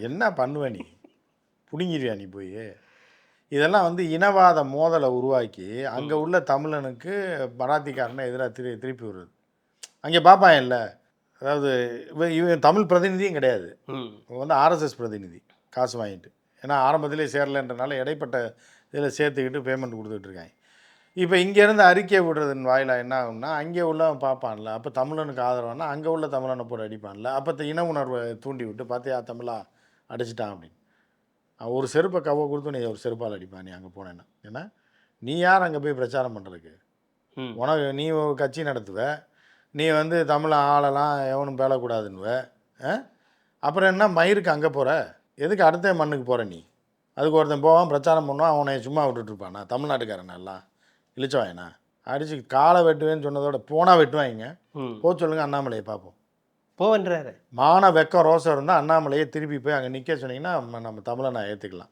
என்ன பண்ணுவ நீ? புடுங்கிருவியா நீ போய்? இதெல்லாம் வந்து இனவாத மோதலை உருவாக்கி, அங்கே உள்ள தமிழனுக்கு மராத்திக்காரனை எதிராக திருப்பி விடுறது. அங்கே பார்ப்பான்ல, அதாவது இவன் தமிழ் பிரதிநிதியும் கிடையாது. இவன் வந்து ஆர்எஸ்எஸ் பிரதிநிதி, காசு வாங்கிட்டு. ஏன்னா ஆரம்பத்திலே சேரலைன்றனால இடைப்பட்ட இதில் சேர்த்துக்கிட்டு பேமெண்ட் கொடுத்துட்டு இருக்காங்க. இப்போ இங்கேருந்து அறிக்கை விடுறதன் வாயிலாக என்ன ஆகும்னா, அங்கே உள்ளவன் பார்ப்பான்ல, அப்போ தமிழனுக்கு ஆதரவானா அங்கே உள்ள தமிழனை போட்டு அடிப்பான்ல, அப்போ இன உணர்வை தூண்டி விட்டு பார்த்தியா தமிழா அடிச்சிட்டான் அப்படின்னு. ஒரு செருப்பை கவ கொடுத்து நீ ஒரு செருப்பால் அடிப்பான் நீ அங்கே போனேன்னா. ஏன்னா நீ யார் அங்கே போய் பிரச்சாரம் பண்ணுறதுக்கு? உனக்கு நீ ஒரு கட்சி நடத்துவ, நீ வந்து தமிழை ஆளலாம் எவனும் பேளக்கூடாதுன்னுவ. அப்புறம் என்ன மயிருக்கு அங்கே போகிற? எதுக்கு அடுத்த மண்ணுக்கு போகிற நீ? அதுக்கு ஒருத்தன் போவான் பிரச்சாரம் பண்ணுவான், அவனை சும்மா விட்டுட்ருப்பானா? தமிழ்நாட்டுக்காரன் எல்லாம் இழிச்சவாயனா? அடித்து காலை வெட்டுவேன்னு சொன்னதோட போனால் வெட்டுவாங்க. போக சொல்லுங்கள் அண்ணாமலையை பார்ப்போம். போவன்றாரு. மான வெக்கம் ரோசம் இருந்தால் அண்ணாமலையை திருப்பி போய் அங்கே நிற்க சொன்னீங்கன்னா நம்ம தமிழை நான் ஏற்றுக்கலாம்.